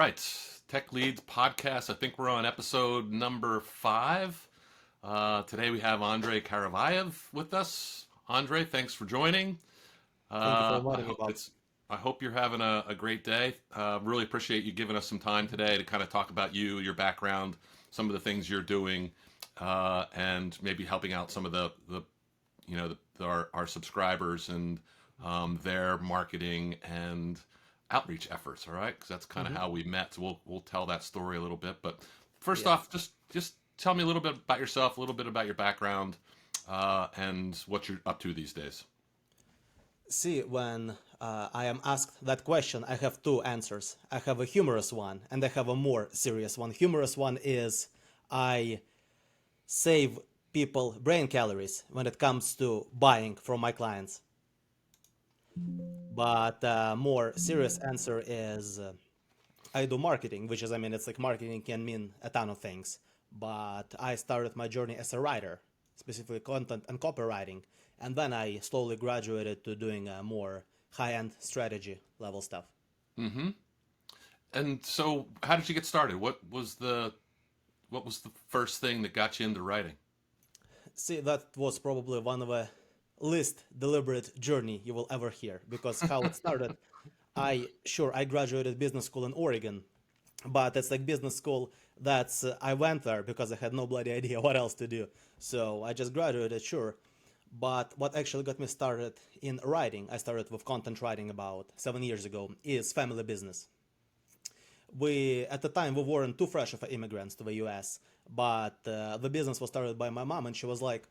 right, Tech Leads podcast. I think we're on episode number 5. Today we have Andrey Karavaev with us. Andrey, thanks for joining. Thank you for I inviting me, hope Bob. it's I hope you're having a great day. Really appreciate you giving us some time today to kind of talk about you, your background, some of the things you're doing, and maybe helping out some of the our subscribers and their marketing and outreach efforts. All right, because that's kind of Hmm. how we met. So we'll tell that story a little bit. But first Yeah. off, just tell me a little bit about yourself, a little bit about your background, and what you're up to these days. See, when I am asked that question, I have two answers. I have a humorous one and I have a more serious one. Humorous one is I save people brain calories when it comes to buying from my clients. But more serious answer is I do marketing, which is, I mean, it's like marketing can mean a ton of things. But I started my journey as a writer, specifically content and copywriting. And then I slowly graduated to doing more high end strategy level stuff. Mm-hmm. And so, how did you get started? What was the first thing that got you into writing? See, that was probably one of the least deliberate journey you will ever hear because how it started, I graduated business school in Oregon, but it's like business school that's I went there because I had no bloody idea what else to do. So I just graduated, sure. But what actually got me started in writing, I started with content writing about 7 years ago, is family business. We at the time we weren't too fresh of immigrants to the US, but the business was started by my mom, and she was like,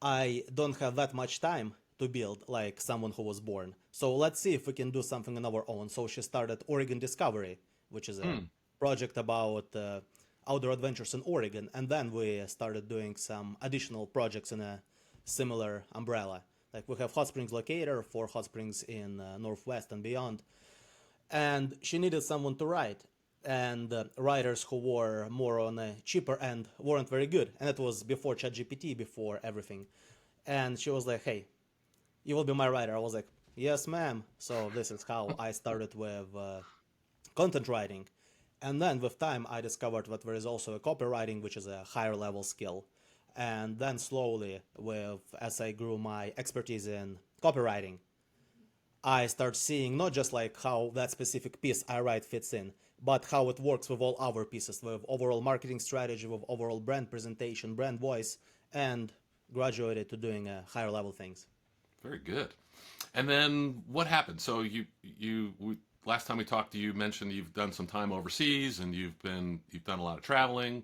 I don't have that much time to build like someone who was born. So let's see if we can do something on our own. So she started Oregon Discovery, which is a Hmm. project about outdoor adventures in Oregon. And then we started doing some additional projects in a similar umbrella. Like we have Hot Springs Locator for hot springs in Northwest and beyond. And she needed someone to write. And writers who were more on a cheaper end weren't very good. And it was before ChatGPT, before everything. And she was like, hey, you will be my writer. I was like, yes, ma'am. So this is how I started with content writing. And then with time, I discovered that there is also a copywriting, which is a higher level skill. And then slowly, as I grew my expertise in copywriting, I start seeing not just like how that specific piece I write fits in, but how it works with all other pieces, with overall marketing strategy, with overall brand presentation, brand voice, and graduated to doing higher level things. Very good. And then what happened? So last time we talked to you, you mentioned you've done some time overseas and you've done a lot of traveling.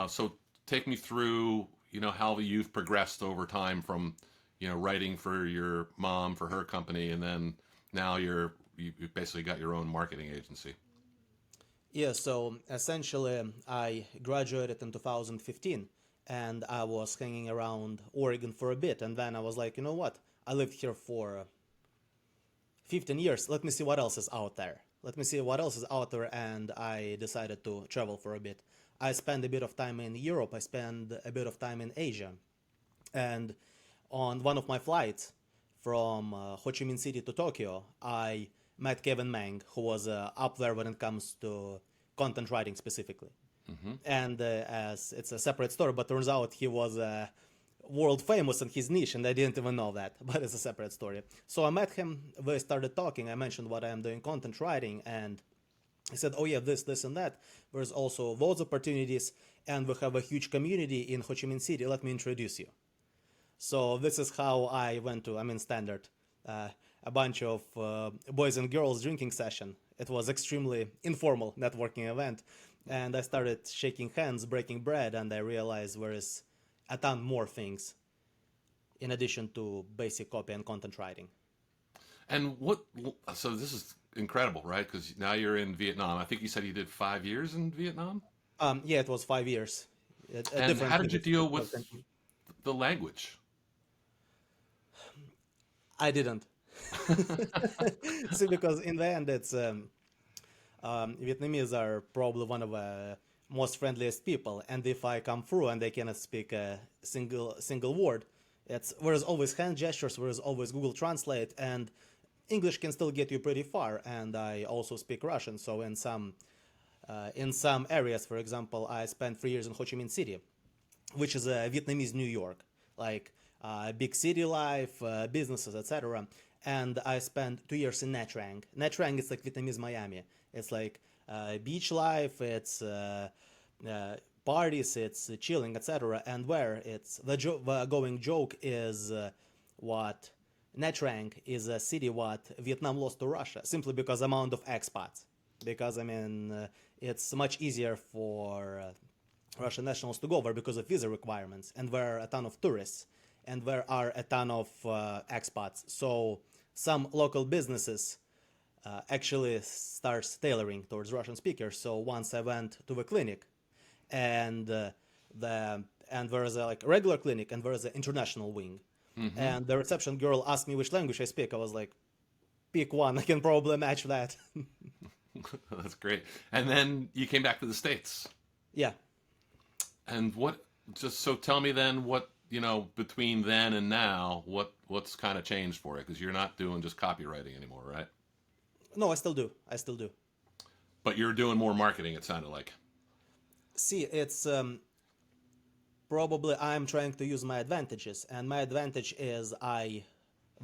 So take me through, how you've progressed over time from, writing for your mom for her company, and then now you've basically got your own marketing agency. Yeah, so essentially, I graduated in 2015 and I was hanging around Oregon for a bit. And then I was like, you know what? I lived here for 15 years. Let me see what else is out there. Let me see what else is out there. And I decided to travel for a bit. I spent a bit of time in Europe, I spent a bit of time in Asia. And on one of my flights from Ho Chi Minh City to Tokyo, I met Kevin Mang, who was up there when it comes to content writing specifically. Hmm. And as it's a separate story, but turns out he was world famous in his niche, and I didn't even know that. But it's a separate story. So I met him. We started talking. I mentioned what I am doing, content writing, and he said, "Oh yeah, this, and that. There's also those opportunities, and we have a huge community in Ho Chi Minh City. Let me introduce you." So this is how I went to, I mean, standard, uh, a bunch of boys and girls drinking session. It was extremely informal networking event, and I started shaking hands, breaking bread, and I realized there is a ton more things in addition to basic copy and content writing. And so this is incredible, right? Because now you're in Vietnam. I think you said you did 5 years in Vietnam. Yeah, it was 5 years, And how different did you units. deal with the language? I didn't. See, because in the end, it's Vietnamese are probably one of the most friendliest people, and if I come through and they cannot speak a single word, it's there's always hand gestures, there's always Google Translate, and English can still get you pretty far, and I also speak Russian. So in some areas, for example, I spent 3 years in Ho Chi Minh City, which is a Vietnamese New York, like big city life, businesses, etc. And I spent 2 years in Nha Trang. Nha Trang is like Vietnamese Miami. It's like beach life, it's parties, it's chilling, etc. And where it's the going joke is what Nha Trang is a city what Vietnam lost to Russia simply because amount of expats. Because I mean, it's much easier for Russian nationals to go there because of visa requirements, and there are a ton of tourists, and there are a ton of expats. So some local businesses actually starts tailoring towards Russian speakers. So once I went to the clinic, and and there is a like regular clinic, and there is an international wing, and the reception girl asked me which language I speak. I was like, pick one. I can probably match that. That's great. And then you came back to the States. Yeah. And what, just so tell me then what, between then and now, what's kind of changed for you? Because you're not doing just copywriting anymore, right? No, I still do. I still do. But you're doing more marketing, it sounded like. See, it's probably I'm trying to use my advantages, and my advantage is I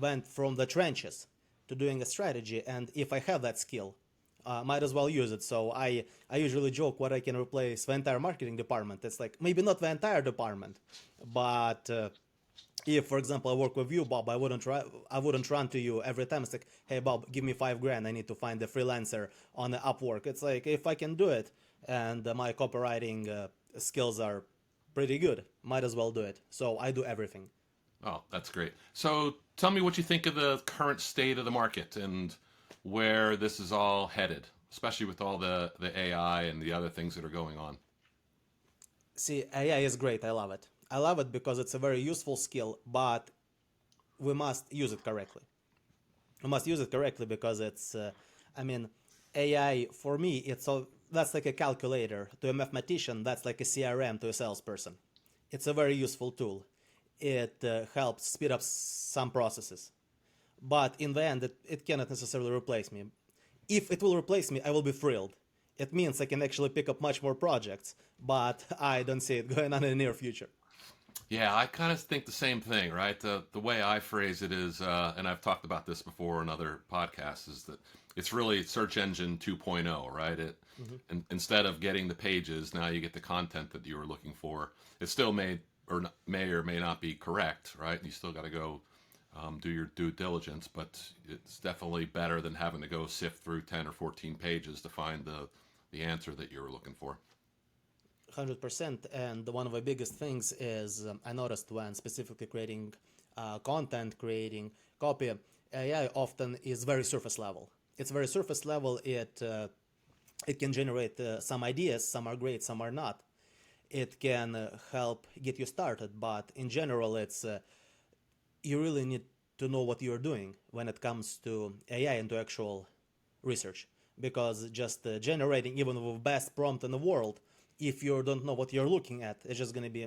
went from the trenches to doing a strategy, and if I have that skill, might as well use it. So I usually joke what I can replace the entire marketing department. It's like maybe not the entire department, but if, for example, I work with you, Bob, I wouldn't run to you every time. It's like, hey, Bob, give me $5,000. I need to find a freelancer on the Upwork. It's like if I can do it, and my copywriting skills are pretty good, might as well do it. So I do everything. Oh, that's great. So tell me what you think of the current state of the market and where this is all headed, especially with all the AI and the other things that are going on. See, AI is great. I love it. I love it because it's a very useful skill, but we must use it correctly. We must use it correctly because it's, AI for me, that's like a calculator. To a mathematician, that's like a CRM to a salesperson. It's a very useful tool. It helps speed up some processes. But in the end, it cannot necessarily replace me. If it will replace me, I will be thrilled. It means I can actually pick up much more projects, but I don't see it going on in the near future. Yeah, I kind of think the same thing, right? The way I phrase it is, and I've talked about this before in other podcasts, is that it's really search engine 2.0, right? And instead of getting the pages, now you get the content that you were looking for. It still may or may not be correct, right? You still got to go do your due diligence, but it's definitely better than having to go sift through 10 or 14 pages to find the answer that you were looking for. 100%. And one of the biggest things is I noticed when specifically creating content, creating copy, AI often is very surface level. It's very surface level. It can generate some ideas. Some are great, some are not. It can help get you started, but in general, it's you really need to know what you're doing when it comes to AI and to actual research. Because just generating even with the best prompt in the world, if you don't know what you're looking at, it's just going to be...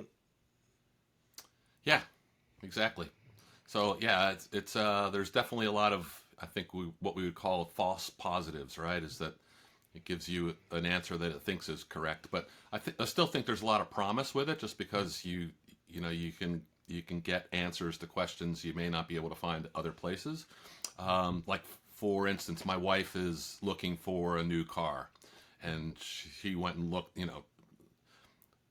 Yeah, exactly. So yeah, it's there's definitely a lot of, I think, what we would call false positives, right? Is that it gives you an answer that it thinks is correct, but I still think there's a lot of promise with it, just because you can get answers to questions you may not be able to find other places. Like for instance, my wife is looking for a new car, and she went and looked.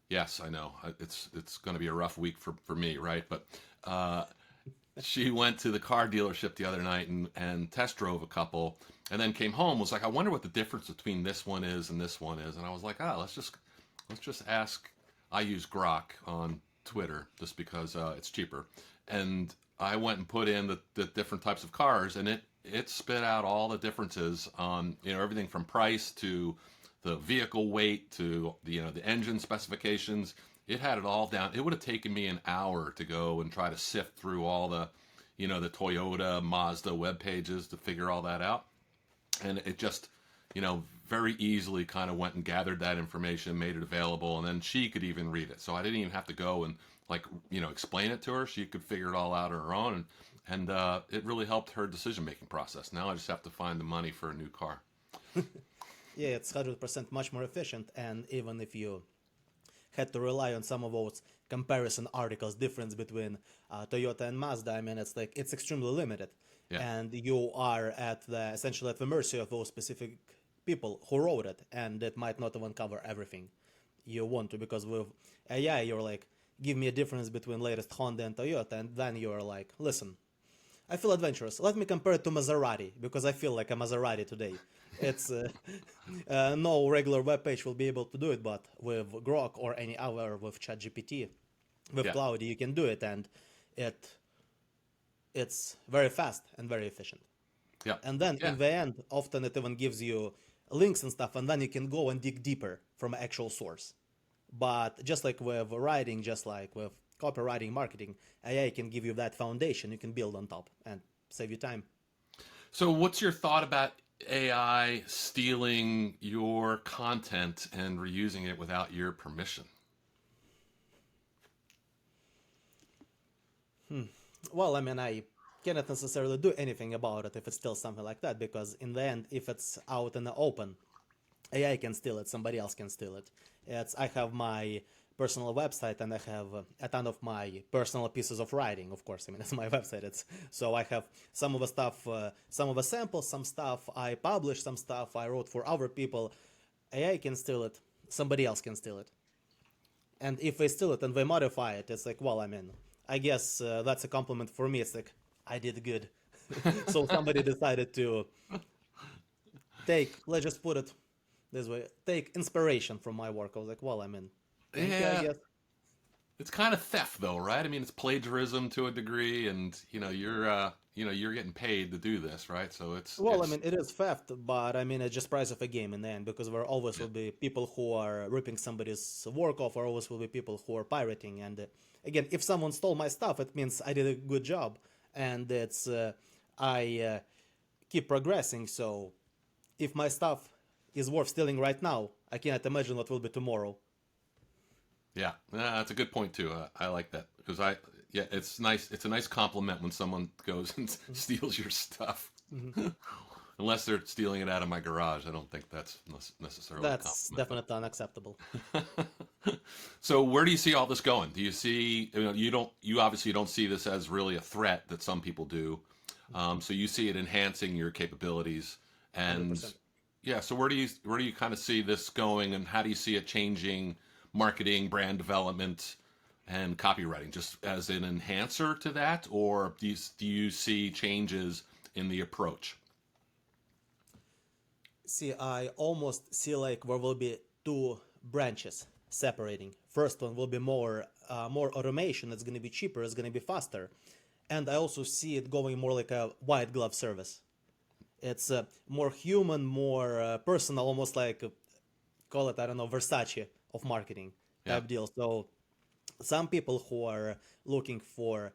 Yes, I know it's going to be a rough week for me, right? But she went to the car dealership the other night and test drove a couple, and then came home, was like, I wonder what the difference between this one is and this one is. And I was like, let's just ask. I use Grok on Twitter just because it's cheaper, and I went and put in the different types of cars, and it spit out all the differences on everything from price to the vehicle weight to the engine specifications. It had it all down. It would have taken me an hour to go and try to sift through all the the Toyota, Mazda web pages to figure all that out. And it just very easily kind of went and gathered that information, made it available, and then she could even read it. So I didn't even have to go and explain it to her. She could figure it all out on her own, and it really helped her decision-making process. Now I just have to find the money for a new car. Yeah, it's 100% much more efficient, and even if you had to rely on some of those comparison articles, difference between Toyota and Mazda, I mean, it's extremely limited, Yeah, and you are essentially at the mercy of those specific people who wrote it, and it might not even cover everything you want to, because with AI, you're like, give me a difference between latest Honda and Toyota, and then you're like, listen, I feel adventurous. Let me compare it to Maserati because I feel like a Maserati today. It's no regular web page will be able to do it, but with Grok or any other with ChatGPT, with yeah, Cloud, you can do it, and it it's very fast and very efficient. yeah, And then yeah. in the end, often it even gives you links and stuff, and then you can go and dig deeper from an actual source. But just like with writing, just like with copywriting, marketing, AI can give you that foundation you can build on top and save you time. So, what's your thought about AI stealing your content and reusing it without your permission? Well, I mean, I cannot necessarily do anything about it if it's still something like that, because in the end, if it's out in the open, AI can steal it, somebody else can steal it. I have my personal website and I have a ton of my personal pieces of writing, of course. I mean, it's my website. So I have some of the stuff, some of the samples, some stuff I published, some stuff I wrote for other people. AI can steal it, somebody else can steal it. And if they steal it and they modify it, it's like, well, I mean, I guess that's a compliment for me. It's like, I did good. So somebody decided to let's just put it this way, take inspiration from my work. I was like, well, I mean, thank you, I Yeah, guess. it's kind of theft, though, right? I mean, it's plagiarism to a degree, and you're getting paid to do this, right? So Well, I it's mean, it is theft, but I mean, it's just price of a game in the end, because there always yeah, will be people who are ripping somebody's work off, or always will be people who are pirating. And again, if someone stole my stuff, it means I did a good job, and I keep progressing. So if my stuff is worth stealing right now, I cannot imagine what will be tomorrow. yeah. That's a good point too. I like that because yeah, it's nice. It's a nice compliment when someone goes and steals your stuff. Mhm. Unless they're stealing it out of my garage, I don't think that's necessarily a That's compliment, definitely unacceptable. though. So where do you see all this going? Do you see, you obviously don't see this as really a threat that some people do. So you see it enhancing your capabilities, and 100%. yeah. So where do you kind of see this going, and how do you see it changing marketing, brand development, and copywriting, just as an enhancer to that, or do you see changes in the approach? See, I almost see like there will be two branches separating. First one will be more automation. It's going to be cheaper. It's going to be faster, and I also see it going more like a white glove service. It's more human, more personal, almost like call it, I don't know, Versace of marketing Yeah, type deal. So some people who are looking for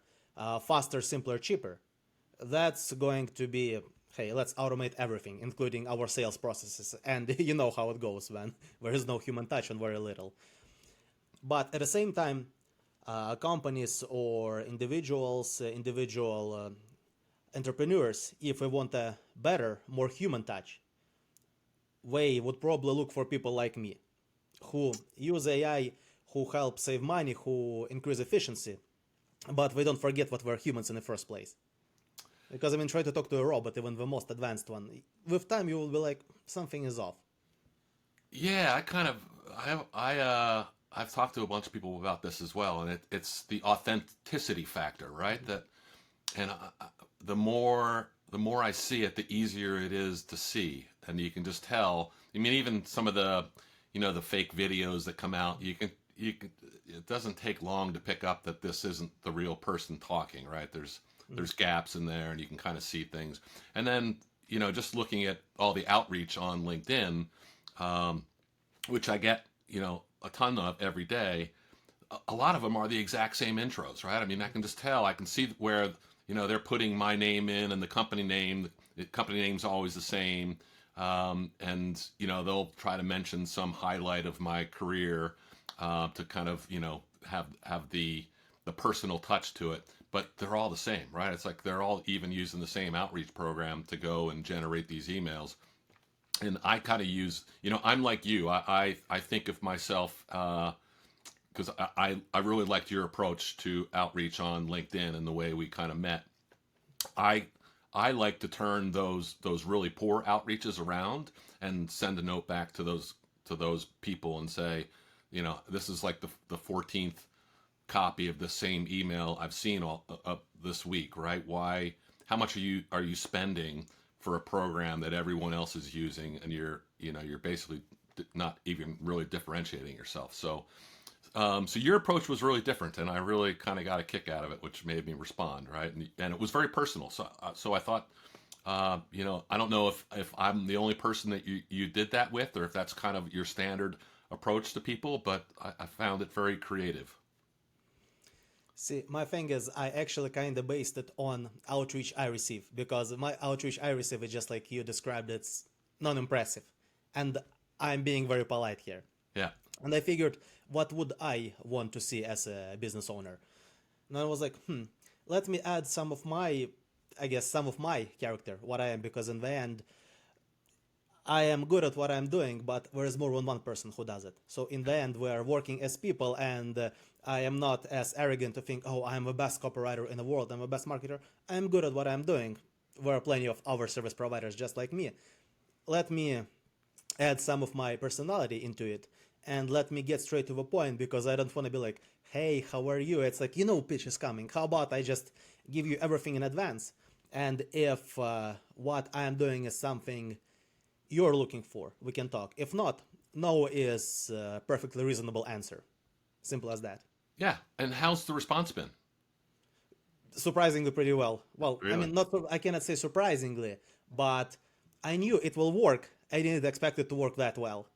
faster, simpler, cheaper, that's going to be, hey, let's automate everything, including our sales processes. And you know how it goes when there is no human touch and very little. But at the same time, companies or individual entrepreneurs, if they want a better, more human touch, they would probably look for people like me who use AI, who help save money, who increase efficiency, but we don't forget what we're humans in the first place. Because I mean, try to talk to a robot, even the most advanced one. With time, you will be like, something is off. yeah. I've talked to a bunch of people about this as well, and it's the authenticity factor, right? That and the more I see it, the easier it is to see, and you can just tell. I mean, even some of the fake videos that come out, you can it doesn't take long to pick up that this isn't the real person talking, right? There's gaps in there, and you can kind of see things. And then just looking at all the outreach on LinkedIn, um, which I get a ton of every day. A lot of them are the exact same intros, right? I mean, I can just tell. I can see where they're putting my name in and the company name. The company name's always the same, and they'll try to mention some highlight of my career to kind of have the personal touch to it. but they're all the same, right? It's like they're all even using the same outreach program to go and generate these emails. And I kind of use, I'm like you. I think of myself because I really liked your approach to outreach on LinkedIn and the way we kind of met. I I like to turn those really poor outreaches around and send a note back to those people and say, this is like the 14th copy of the same email I've seen all this week, right? Why? How much are you spending for a program that everyone else is using, and you're basically not even really differentiating yourself. So your approach was really different, and I really kind of got a kick out of it, which made me respond, right? And it was very personal. So I thought, I don't know if I'm the only person that you did that with, or if that's kind of your standard approach to people, but I found it very creative. See, my thing is, I actually kind of based it on outreach I receive, because my outreach I receive is just like you described, it's non-impressive. And I'm being very polite here. Yeah. And I figured, what would I want to see as a business owner? And I was like, let me add some of my character, what I am, because in the end, I am good at what I'm doing, but there is more than one person who does it. So in the end, we are working as people, and I am not as arrogant to think, oh, I'm the best copywriter in the world, I'm the best marketer. I'm good at what I'm doing. There are plenty of other service providers just like me. Let me add some of my personality into it, and let me get straight to the point, because I don't want to be like, hey, how are you? It's like, pitch is coming. How about I just give you everything in advance? And if what I am doing is something you're looking for, we can talk. If not, no is a perfectly reasonable answer. Simple as that. Yeah. And how's the response been? Surprisingly pretty well. Well, I Really? mean, I cannot say surprisingly, but I knew it will work. I didn't expect it to work that well.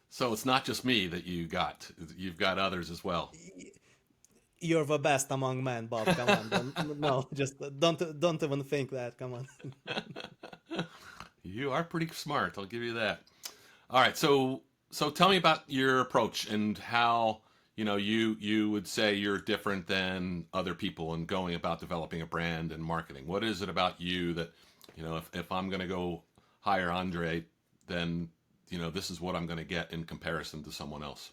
So it's not just me that you've got others as well. You're the best among men, Bob. Come on, no, just don't even think that. Come on. You are pretty smart, I'll give you that. All right, so tell me about your approach and how you would say you're different than other people in going about developing a brand and marketing. What is it about you that if I'm going to go hire Andre, then this is what I'm going to get in comparison to someone else.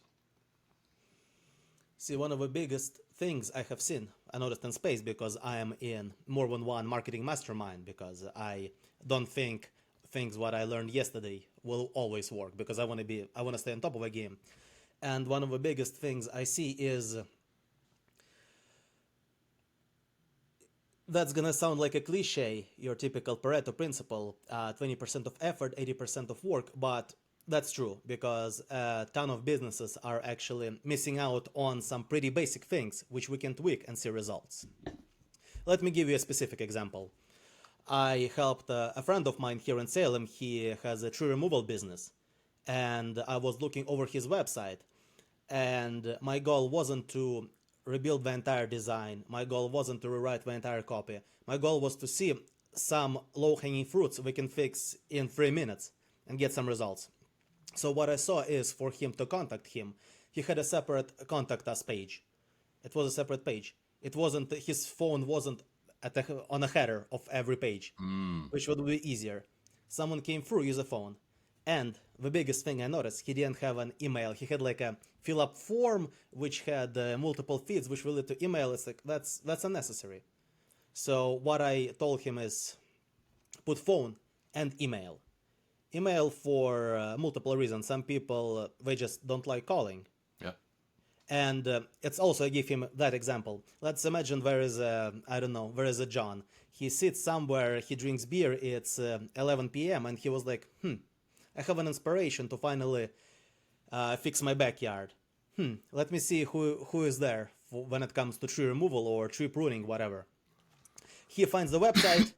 See, one of the biggest things I have seen, I noticed in space, because I am in more than one marketing mastermind, because I don't think things what I learned yesterday will always work, because I want to stay on top of the game. And one of the biggest things I see is, that's gonna sound like a cliche, your typical Pareto principle, 20% of effort, 80% of work, but that's true, because a ton of businesses are actually missing out on some pretty basic things which we can tweak and see results. Let me give you a specific example. I helped a friend of mine here in Salem. He has a tree removal business, and I was looking over his website, and my goal wasn't to rebuild the entire design. My goal wasn't to rewrite the entire copy. My goal was to see some low-hanging fruits we can fix in 3 minutes and get some results. So what I saw is, for him to contact him, he had a separate contact us page. It was a separate page. His phone wasn't on a header of every page, which would be easier. Someone came through, use a phone. And the biggest thing I noticed, he didn't have an email. He had like a fill up form which had multiple feeds which related to email. It's like, that's unnecessary. So what I told him is, put phone and email. Email for multiple reasons. Some people, they just don't like calling. Yeah. And it's also, I give him that example. Let's imagine there is a John. He sits somewhere, he drinks beer, it's 11 p.m. and he was like, I have an inspiration to finally fix my backyard. Let me see who is there when it comes to tree removal or tree pruning, whatever. He finds the website.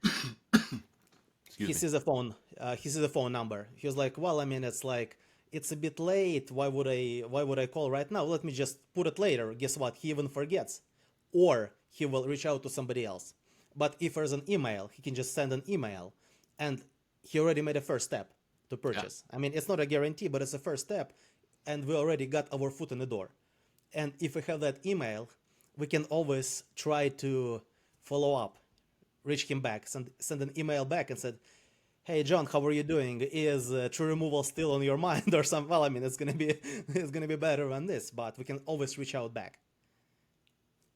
He sees a phone. He sees a phone number. He was like, well, I mean, it's a bit late. Why would I call right now? Let me just put it later. Guess what? He even forgets, or he will reach out to somebody else. But if there's an email, he can just send an email, and he already made a first step to purchase. Yeah. I mean, it's not a guarantee, but it's a first step, and we already got our foot in the door. And if we have that email, we can always try to follow up, reach him back, send an email back and said, "Hey John, how are you doing? Is tree removal still on your mind or something?" Well, I mean, it's gonna be it's gonna be better than this, but we can always reach out back.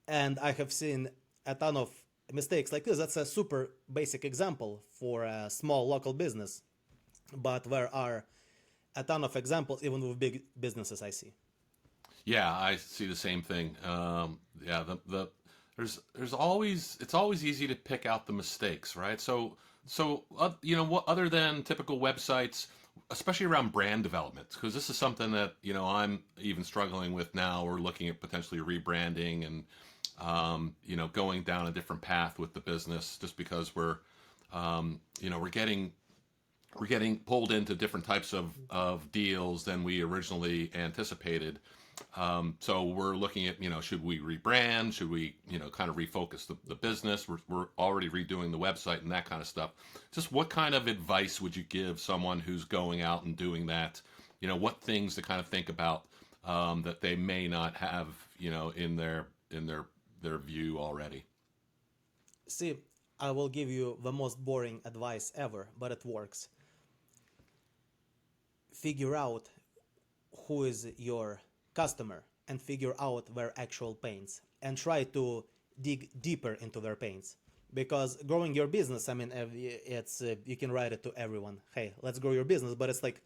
And I have seen a ton of mistakes like this. That's a super basic example for a small local business, but there are a ton of examples even with big businesses I see. Yeah, I see the same thing. Yeah, there's always it's always easy to pick out the mistakes, right? You know, what other than typical websites, especially around brand development, because this is something that you know I'm even struggling with now. We're looking at potentially rebranding and you know going down a different path with the business, just because you know we're getting pulled into different types of deals than we originally anticipated. So we're looking at, you know, should we rebrand? Should we, you know, kind of refocus the business? We're already redoing the website and that kind of stuff. Just what kind of advice would you give someone who's going out and doing that? You know, what things to kind of think about that they may not have, you know, in their view already. See, I will give you the most boring advice ever, but it works. Figure out who is your customer and figure out their actual pains and try to dig deeper into their pains, because growing your business, I mean, it's you can write it to everyone, hey, let's grow your business, but it's like,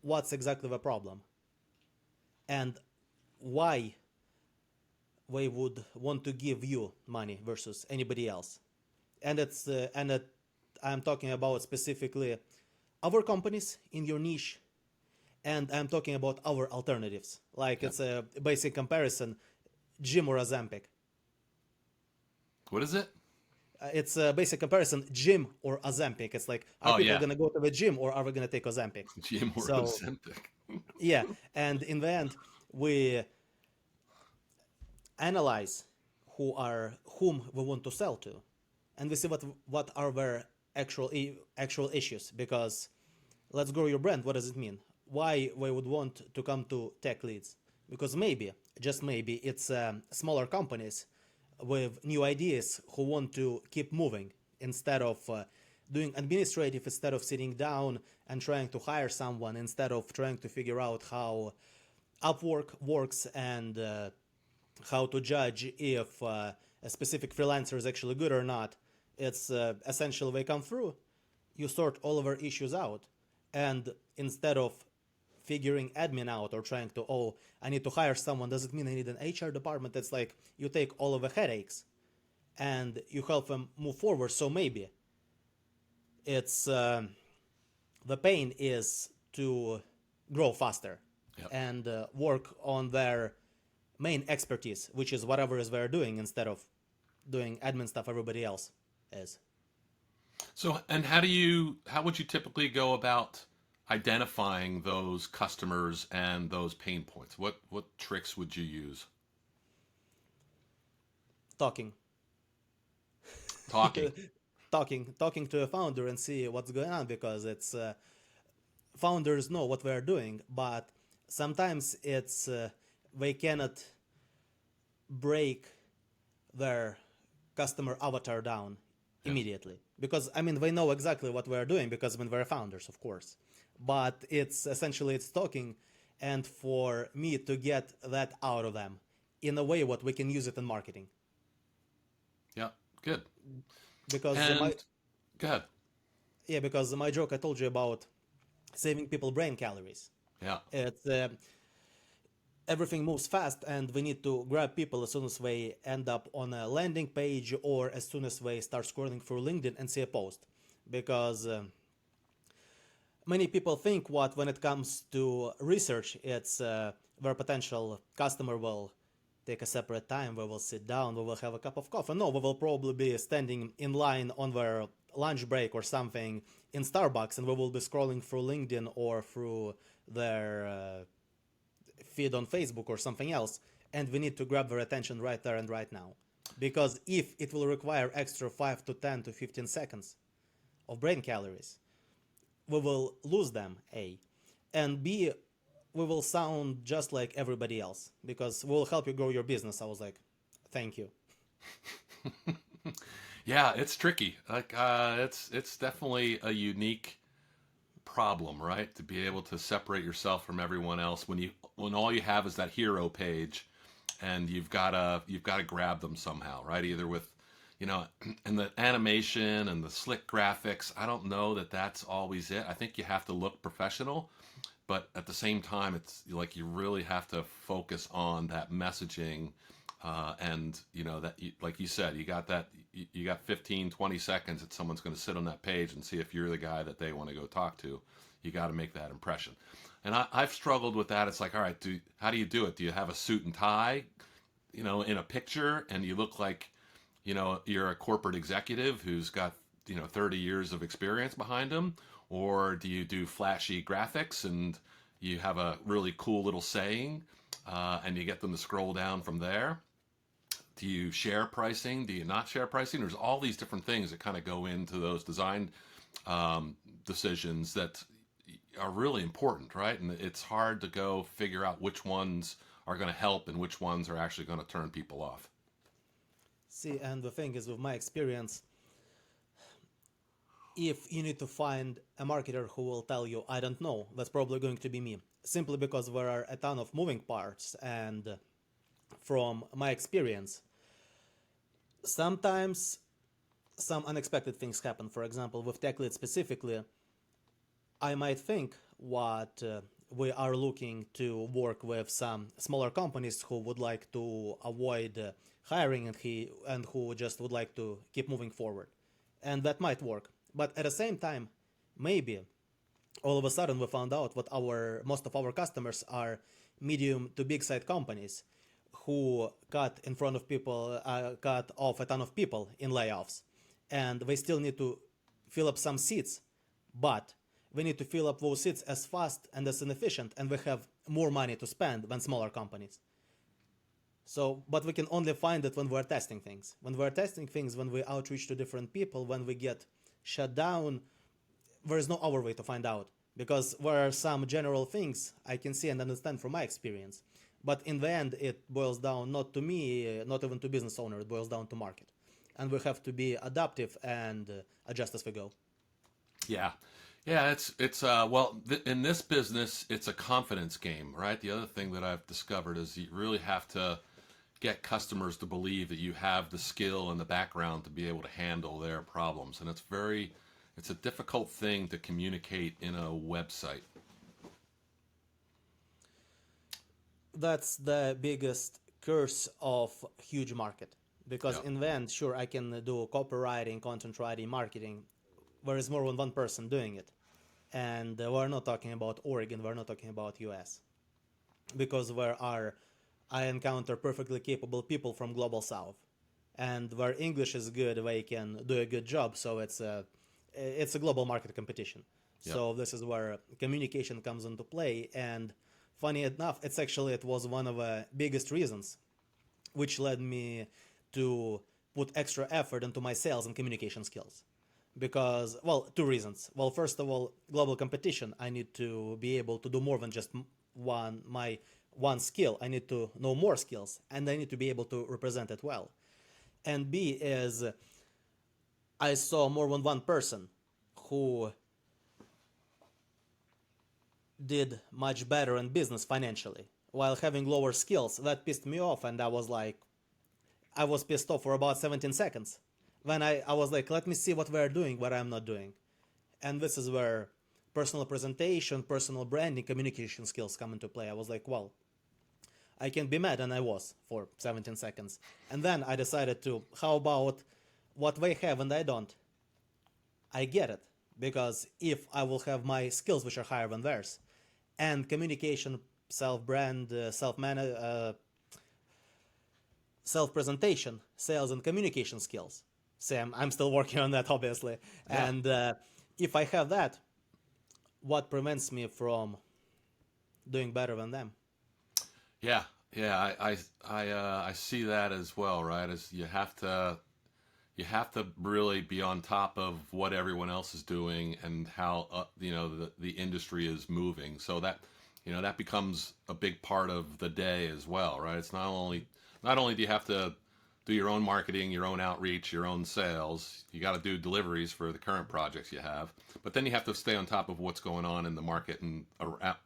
what's exactly the problem and why they would want to give you money versus anybody else. And I'm talking about specifically other companies in your niche, and I'm talking about our alternatives. Like, Yeah. it's a basic comparison: gym or Ozempic. What is it? It's a basic comparison: gym or Ozempic. It's like, are Oh people yeah, gonna go to the gym or are we gonna take Ozempic? GM or So Ozempic. yeah, and in the end, we analyze whom we want to sell to, and we see what are their actual issues. Because let's grow your brand. What does it mean? Why we would want to come to tech leads? Because maybe, just maybe, it's smaller companies with new ideas who want to keep moving instead of doing administrative, instead of sitting down and trying to hire someone, instead of trying to figure out how Upwork works and how to judge if a specific freelancer is actually good or not. It's essentially, they come through, you sort all of our issues out, and instead of figuring admin out or trying to, oh, I need to hire someone, does it mean I need an HR department? It's like, you take all of the headaches and you help them move forward. So maybe it's the pain is to grow faster Yep. and work on their main expertise, which is whatever is they're doing, instead of doing admin stuff everybody else is. So, and how would you typically go about identifying those customers and those pain points? What tricks would you use? Talking. Talking. Talking to a founder and see what's going on, because it's founders know what they're doing, but sometimes it's they cannot break their customer avatar down Yeah. immediately, because I mean, they know exactly what we're doing because when we're founders, of course, but it's essentially, it's talking, and for me to get that out of them in a way what we can use it in marketing. Yeah. Good. Because my And go ahead. yeah, because my joke I told you about saving people brain calories, Yeah. it's everything moves fast and we need to grab people as soon as they end up on a landing page or as soon as they start scrolling through LinkedIn and see a post. Because many people think, what when it comes to research, it's their potential customer will take a separate time, they will sit down, they will have a cup of coffee. No, they will probably be standing in line on their lunch break or something in Starbucks, and we will be scrolling through LinkedIn or through their feed on Facebook or something else, and we need to grab their attention right there and right now. Because if it will require extra 5 to 10 to 15 seconds of brain calories, we will lose them, A. And B, we will sound just like everybody else because we'll help you grow your business. I was like, Thank you. Yeah, it's tricky. Like it's definitely a unique problem, right? To be able to separate yourself from everyone else when all you have is that hero page, and you've gotta grab them somehow, right? Either with, you know, and the animation and the slick graphics. I don't know that that's always it. I think you have to look professional, but at the same time, it's like you really have to focus on that messaging, and you know that like you said, you got 15, 20 seconds that someone's going to sit on that page and see if you're the guy that they want to go talk to. You got to make that impression. And I've struggled with that. It's like, all right, how do you do it? Do you have a suit and tie, you know, in a picture, and you look like, you know, you're a corporate executive who's got, you know, 30 years of experience behind him? Or do you do flashy graphics and you have a really cool little saying, and you get them to scroll down from there? Do you share pricing? Do you not share pricing? There's all these different things that kind of go into those design decisions that are really important, right? And it's hard to go figure out which ones are going to help and which ones are actually going to turn people off. See, and the thing is, with my experience, if you need to find a marketer who will tell you, I don't know, that's probably going to be me. Simply because there are a ton of moving parts, and from my experience, sometimes some unexpected things happen. For example, with tech lead specifically, I might think what we are looking to work with some smaller companies who would like to avoid hiring, and who just would like to keep moving forward. And that might work. But at the same time, maybe all of a sudden we found out what our most of our customers are medium to big side companies who cut off a ton of people in layoffs, and they still need to fill up some seats, but we need to fill up those seats as fast and as inefficient, and we have more money to spend than smaller companies. So, but we can only find it when we're testing things. When we're testing things, when we outreach to different people, when we get shut down, there is no other way to find out. Because there are some general things I can see and understand from my experience. But in the end, it boils down not to me, not even to business owner, it boils down to market. And we have to be adaptive and adjust as we go. Yeah. Yeah, in this business, it's a confidence game, right? The other thing that I've discovered is you really have to get customers to believe that you have the skill and the background to be able to handle their problems. And it's a difficult thing to communicate in a website. That's the biggest curse of huge market. Because Yeah. in the end, sure, I can do copywriting, content writing, marketing. There is more than one person doing it. And we're not talking about Oregon, we're not talking about US. Because I encounter perfectly capable people from global south. And where English is good, they can do a good job, so it's a global market competition. Yeah. So this is where communication comes into play, and funny enough, it was one of the biggest reasons which led me to put extra effort into my sales and communication skills. Because, well, two reasons. Well, first of all, global competition, I need to be able to do more than just one skill. I need to know more skills, and I need to be able to represent it well. And B is, I saw more than one person who did much better in business financially while having lower skills. That pissed me off, and I was pissed off for about 17 seconds. Then I was like, let me see what they're doing, what I'm not doing. And this is where personal presentation, personal branding, communication skills come into play. I was like, well, I can be mad, and I was for 17 seconds. And then I decided to, how about what they have and I don't? I get it. Because if I will have my skills which are higher than theirs, and communication, self-brand, self-presentation, sales and communication skills. Sam, I'm still working on that, obviously. Yeah. And if I have that, what prevents me from doing better than them? Yeah, yeah, I see that as well, right? As you have to really be on top of what everyone else is doing and how the industry is moving. So that that becomes a big part of the day as well, right? It's not only do you have to do your own marketing, your own outreach, your own sales. You got to do deliveries for the current projects you have, but then you have to stay on top of what's going on in the market and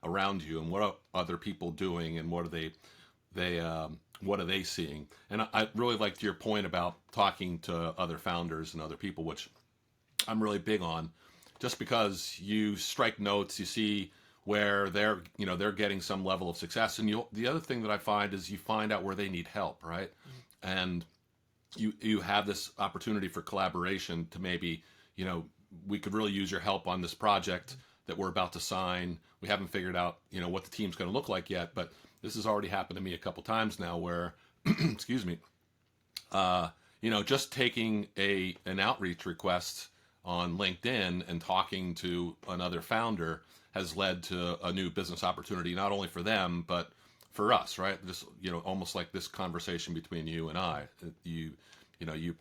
around you, and what are other people doing, and what are what are they seeing. And I really liked your point about talking to other founders and other people, which I'm really big on, just because you strike notes, you see where they're getting some level of success, and the other thing that I find is you find out where they need help, right? And you have this opportunity for collaboration to maybe, we could really use your help on this project that we're about to sign. We haven't figured out, what the team's going to look like yet, but this has already happened to me a couple times now where, excuse me, just taking an outreach request on LinkedIn and talking to another founder has led to a new business opportunity, not only for them, but for us, right? Just, almost like this conversation between you and I. You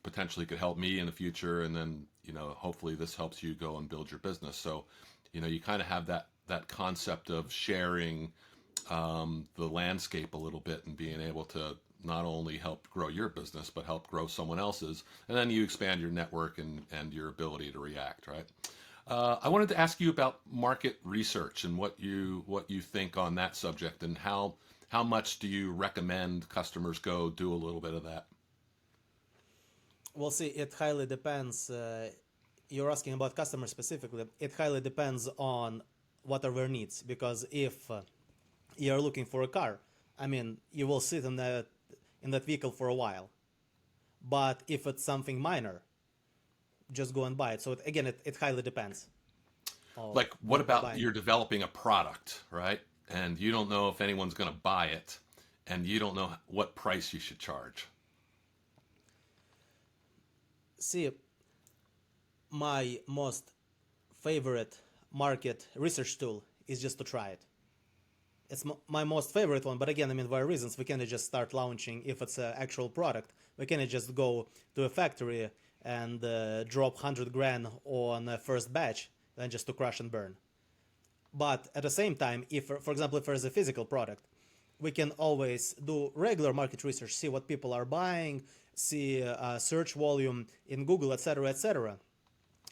potentially could help me in the future, and then, hopefully this helps you go and build your business. So, you kind of have that concept of sharing the landscape a little bit, and being able to not only help grow your business, but help grow someone else's. And then you expand your network and your ability to react, right? I wanted to ask you about market research and what you think on that subject, and how much do you recommend customers go do a little bit of that? Well, see, it highly depends. You're asking about customers specifically. It highly depends on what are their needs. Because if you're looking for a car, I mean, you will sit in that vehicle for a while. But if it's something minor, just go and buy it. So it highly depends. Like, what about you're developing a product, right? And you don't know if anyone's going to buy it, and you don't know what price you should charge. See, my most favorite market research tool is just to try it. It's my most favorite one, but again, I mean, there are reasons. We cannot just start launching if it's an actual product. We cannot just go to a factory and drop 100 grand on a first batch and just to crash and burn. But at the same time, if, for example, if there's a physical product, we can always do regular market research, see what people are buying, see search volume in Google, etc., etc.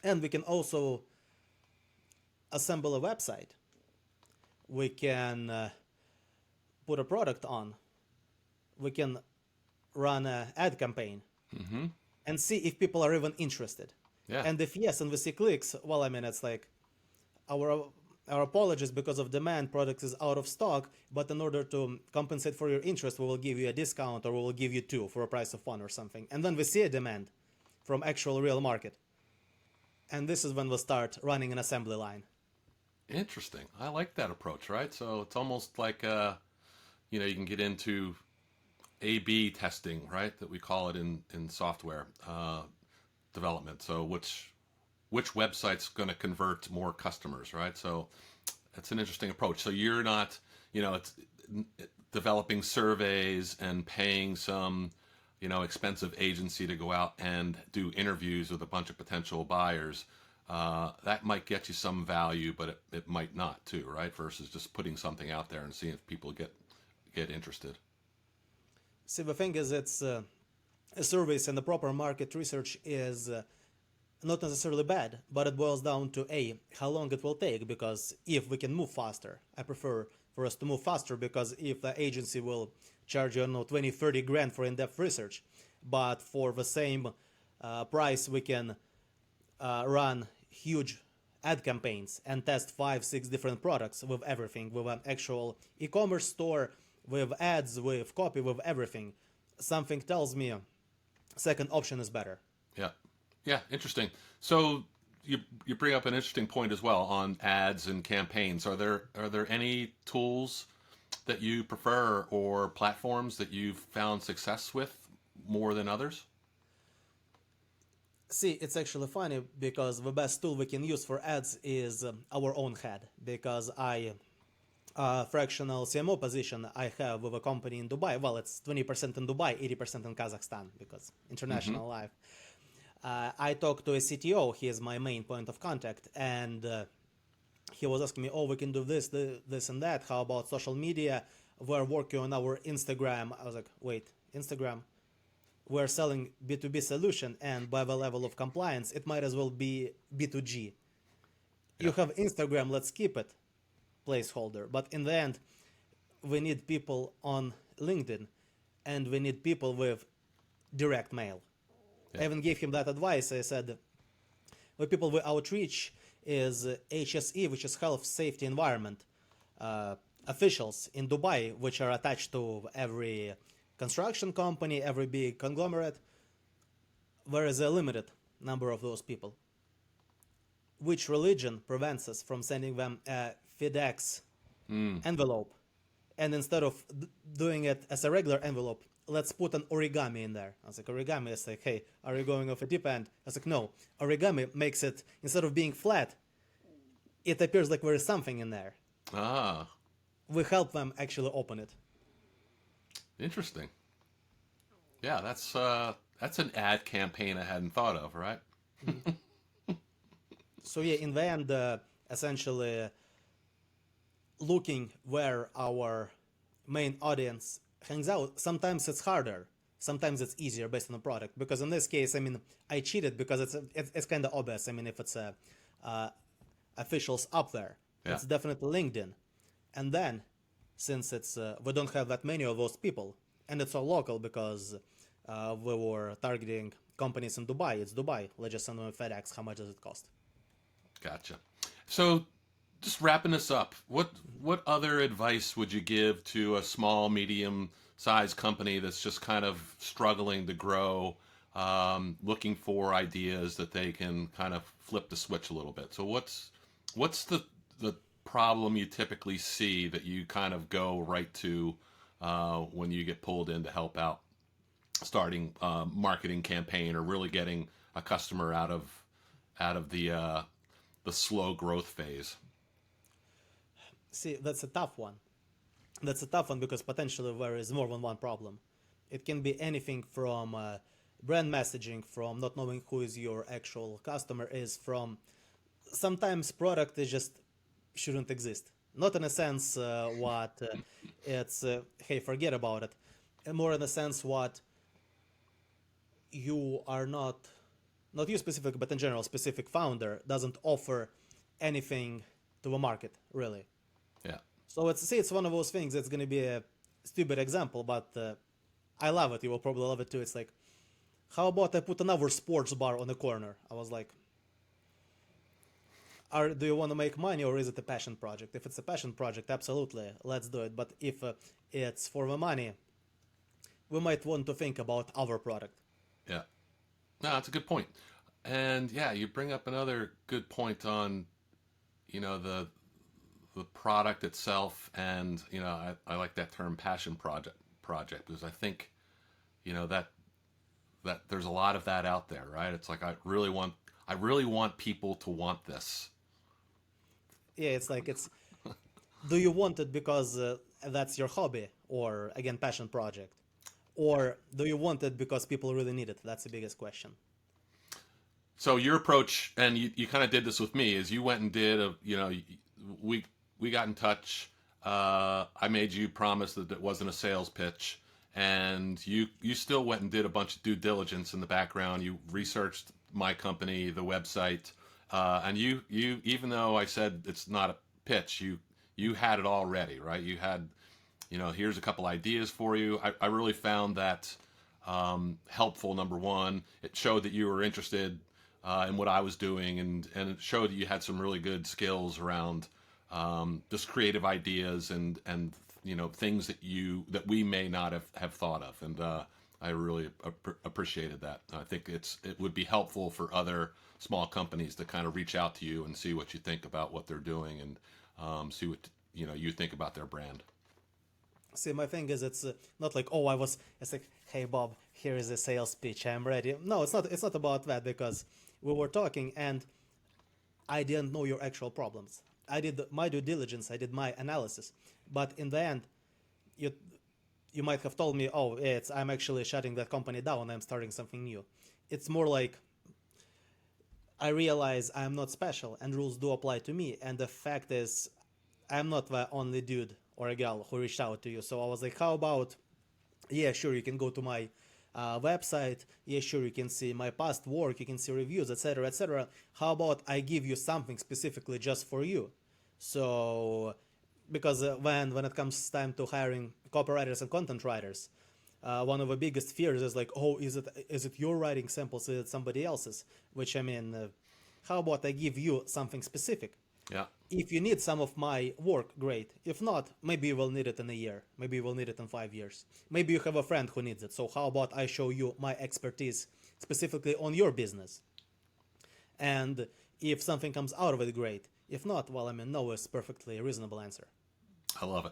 And we can also assemble a website. We can put a product on. We can run an ad campaign and see if people are even interested. Yeah. And if yes, and we see clicks, well, I mean, it's like our apologies, because of demand, product is out of stock, but in order to compensate for your interest, we will give you a discount, or we will give you 2 for a price of 1 or something. And then we see a demand from actual real market. And this is when we'll start running an assembly line. Interesting. I like that approach, right? So it's almost like, you can get into A/B testing, right? That we call it in software development. So which website's going to convert more customers, right? So it's an interesting approach. So you're not, it's developing surveys and paying some, expensive agency to go out and do interviews with a bunch of potential buyers. That might get you some value, but it might not too, right? Versus just putting something out there and seeing if people get interested. See, the thing is, it's surveys and the proper market research is not necessarily bad, but it boils down to how long it will take. Because if we can move faster, I prefer for us to move faster, because if the agency will charge 20-30 grand for in-depth research, but for the same price we can run huge ad campaigns and test 5-6 different products with everything, with an actual e-commerce store, with ads, with copy, with everything. Something tells me second option is better. Yeah, interesting. So you bring up an interesting point as well on ads and campaigns. Are there any tools that you prefer, or platforms that you've found success with more than others? See, it's actually funny, because the best tool we can use for ads is our own head. Because fractional CMO position I have with a company in Dubai. Well, it's 20% in Dubai, 80% in Kazakhstan, because international life. I talked to a CTO. He is my main point of contact, and he was asking me, we can do this and that. How about social media? We're working on our Instagram. I was like, wait, Instagram? we're selling B2B solution, and by the level of compliance, it might as well be B2G. You Yeah. have Instagram, let's keep it, placeholder. But in the end, we need people on LinkedIn, and we need people with direct mail. I Yeah. even gave him that advice. I said, the people with outreach is HSE, which is Health Safety Environment, officials in Dubai, which are attached to every construction company, every big conglomerate. There is a limited number of those people. Which religion prevents us from sending them a FedEx envelope? And instead of doing it as a regular envelope, let's put an origami in there. I was like, origami is like, hey, are you going off a deep end? I was like, no. Origami makes it, instead of being flat, it appears like there is something in there. Ah, We help them actually open it. interesting. Yeah, that's an ad campaign I hadn't thought of, right? So yeah, in the end, essentially looking where our main audience hangs out, sometimes it's harder. Sometimes it's easier based on the product. Because in this case, I mean, I cheated because it's kind of obvious. I mean, if it's officials up there, Yeah. it's definitely LinkedIn. And then, since it's we don't have that many of those people, and it's all local because we were targeting companies in Dubai. It's Dubai. Let's just send them a FedEx. How much does it cost? Gotcha. So, just wrapping this up, what other advice would you give to a small, medium-sized company that's just kind of struggling to grow, looking for ideas that they can kind of flip the switch a little bit? So, what's the problem you typically see that you kind of go right to when you get pulled in to help out starting a marketing campaign or really getting a customer out of the slow growth phase? See, that's a tough one. That's a tough one because potentially there is more than one problem. It can be anything from brand messaging, from not knowing who is your actual customer is, from sometimes product is just shouldn't exist. Not in a sense what it's hey, forget about it. And more in a sense what you are not you specific, but in general, specific founder doesn't offer anything to the market really. Yeah. So it's one of those things. It's gonna be a stupid example, but I love it. You will probably love it too. It's like, how about I put another sports bar on the corner? I was like, do you want to make money or is it a passion project? If it's a passion project, absolutely, let's do it. But if it's for the money, we might want to think about our product. Yeah. No, that's a good point. And yeah, you bring up another good point on, the product itself, and I like that term passion project because I think, that there's a lot of that out there, right? It's like I really want people to want this. Yeah, it's like do you want it because that's your hobby or again passion project, or do you want it because people really need it? That's the biggest question. So your approach, and you kind of did this with me, is you went and did we we got in touch. I made you promise that it wasn't a sales pitch, and you still went and did a bunch of due diligence in the background. You researched my company, the website, and you even though I said it's not a pitch, you had it all ready, right? You had, here's a couple ideas for you. I really found that helpful. Number one, it showed that you were interested in what I was doing, and it showed that you had some really good skills around just creative ideas and things that we may not have thought of, and I really appreciated that. I think it would be helpful for other small companies to kind of reach out to you and see what you think about what they're doing, and see what you think about their brand. See, my thing is, it's not like, oh, it's like, hey, Bob, here is a sales pitch, I'm ready. No, it's not. It's not about that because we were talking and I didn't know your actual problems. I did my due diligence. I did my analysis, but in the end, you you might have told me, oh, I'm actually shutting that company down. I'm starting something new. It's more like I realize I'm not special and rules do apply to me. And the fact is, I'm not the only dude or a girl who reached out to you. So I was like, how about, yeah, sure, you can go to my website. Yeah, sure, you can see my past work, you can see reviews, etc., etc. How about I give you something specifically just for you? So, because when it comes time to hiring copywriters and content writers, one of the biggest fears is like, oh, is it your writing samples? Is it somebody else's? Which I mean, how about I give you something specific? Yeah. If you need some of my work, great. If not, maybe you will need it in a year. Maybe you will need it in 5 years. Maybe you have a friend who needs it. So how about I show you my expertise specifically on your business? And if something comes out of it, great. If not, well, I mean, no is perfectly reasonable answer. I love it.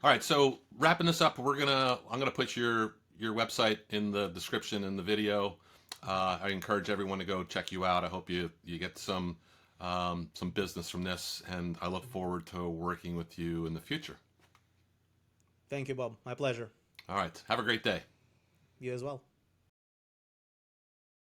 All right, so wrapping this up, I'm gonna put your website in the description in the video. I encourage everyone to go check you out. I hope you get some business from this, and I look forward to working with you in the future. Thank you, Bob. My pleasure. All right, have a great day. You as well.